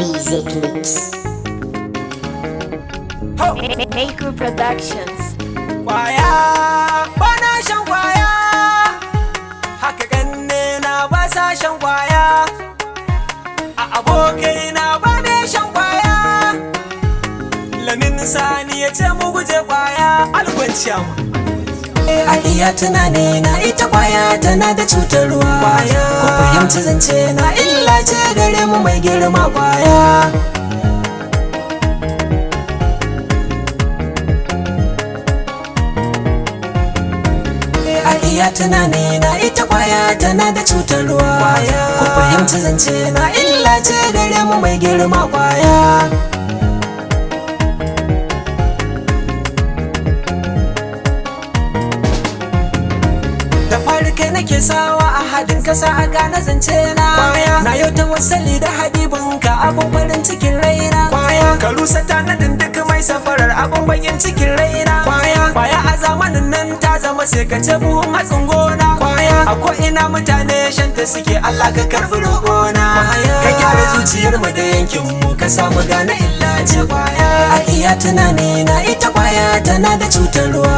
Music Mix. Maker Productions. Kwaya, bana shan kwaya, haka ganne na ba sa shan kwaya, a abokai na ba ne shan kwaya, Lamin Sani ya ce mu guje kwaya, algwanciya mu. A iya tunani na ita kwaya tana da cutarwa. Ku fahimci zance na illa ce gare mu mai girma kwaya. A iya tunani na ita kwaya tana da cutarwa. Ku fahimci zance na illa ce gare mu mai girma kwaya. Kai nake sawa a hadin kasa a gane zance na kwaya na yau ta wasali da habibinka abun farin cikin raina kwaya ka rusa tanadin duk mai safarar abun bakin cikin raina kwaya a zamanin nan ta zama sai ka ce buhun hatsin gona kwaya a ko ina mutane shanta suke Allah ka karbi roƙona ka gyara zuciyar mu da yankin mu ka samu gane illa ce kwaya a iya tunani na ita kwaya tana da cutarwa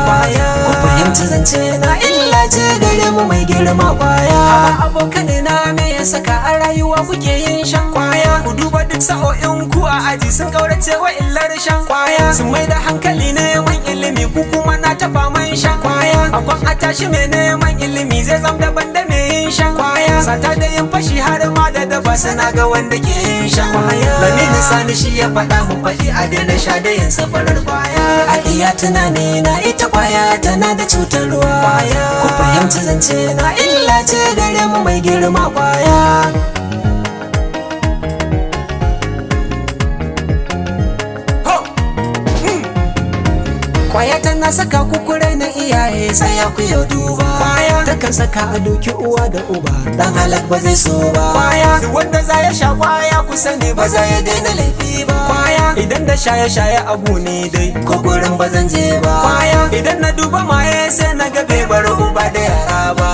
ku fahimci zance na illa ce gare mu mai girma kwaya abokan na me ya saka a rayuwa kuke yin shan kwaya ku duba duk sa'o'in ku a aji sun kaurace wa illar shan kwaya sun mai da hankali neman ilimi ku kuma na tafa man shan kwaya akwan a tashi mai neman ilimi zai zam daban da mai yin shan kwaya sata da yin fashi har ma da daba sana ga wanda ke yin shan kwaya Lamin Sani shi ya faɗa mu faɗi a daina sha da yin safarar kwaya a iya tunani na ita kwaya tana da cutarwa ku fahimci zance na illa ce gare mu mai girma kwaya kwaya tana saka kukurai na iyaye sai ya ku yau duba kwaya takan saka a doki uwa da uba dan halak ba zai so ba kwaya duk wanda za ya sha kwaya ku sani ba za ya daina laifi ba kwaya idan da shaye-shaye abu ne dai ko gurin ba zan je ba kwaya idan na duba maye sai na ga bai bar uba da yara ba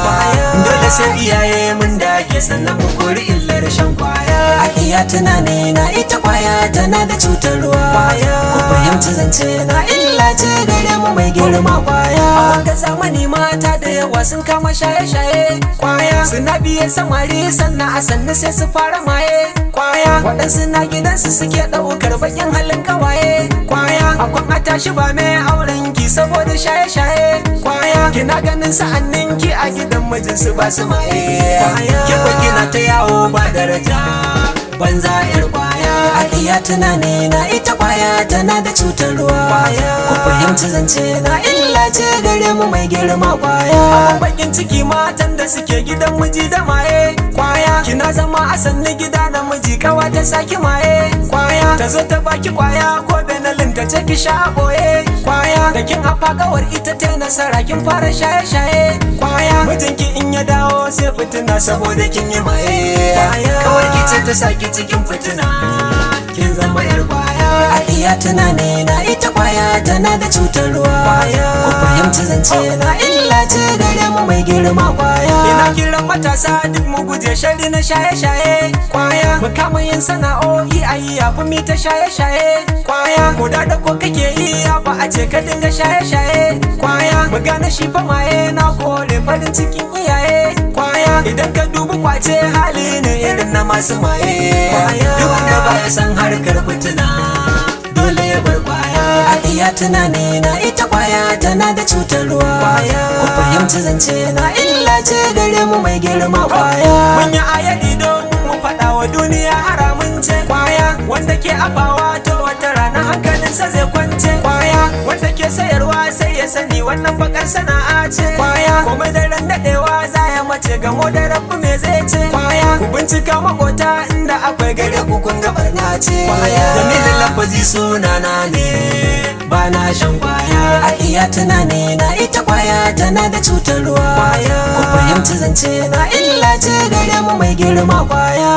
dole sai iyaye mun dage sannan mu kori illar shan kwaya a iya tunani na ita kwaya tana da cutarwa ku fahimci zance na illa ce gare mu mai girma kwaya a wanga zamani mata da yawa sun kama shaye-shaye kwaya suna biye samari sannan a sannu sai su fara maye kwaya waɗansu na gidansu suke ɗaukar bakin halin kawaye kwaya akwan a tashi ba mai auren ki saboda shaye-shaye kwaya kina ganin sa'annin ki a gidan mijinsu ba su maye kwaya kina ta yawo ba daraja banza yar kwaya a iya tunani na ita kwaya tana da cutarwa ku fahimci zance na illa ce gare mu mai girma kwaya a bakin ciki matan da suke gidan miji da maye kwaya kina zama a sanni gida na miji kawa ta saki maye kwaya ta zo ta baki kwaya ko benalin ka ce ki sha boye kwaya da kin afa kawar ita ta nasara kin fara shaye-shaye kwaya mijinki in ya dawo sai fitina saboda kin yi maye kawar ki ce ta saki cikin fitina kin zama yar kwaya a iya tunani na ita kwaya tana da cutarwa ku fahimci zance na illa ce gare mu mai girma kwaya ina kiran matasa duk mu guje shari na shaye-shaye kwaya mu kama yin sana'o'i a yi yafi mi ta shaye-shaye kwaya ko da ko kake yi ya ba a ce ka dinga shaye-shaye kwaya mu gane shi fa maye na kore farin cikin iyaye kwaya idan ka dubi kwace hali ne irin na masu maye duk wanda ba ya san harkar fitina dole ya bar kwaya a iya tunani na ita kwaya tana da cutarwa ku fahimci zance na illa ce gare mu mai girma kwaya mun yi ayadi domin mu faɗa wa duniya haramun ce kwaya wanda ke abawa to wata rana hankalinsa zai kwance kwaya wanda ke sayarwa sai ya sani wannan bakar sana'a ce kwaya komai da ran daɗewa za ya mace gamo da rabu me zai ce kwaya ku bincika makota inda akwai gare ku kun ga barna ce kwaya da ni da lafazi sunana ne ba na shan kwaya a iya tunani na ita kwaya tana da cutarwa ku fahimci zance na illa ce gare mu mai girma kwaya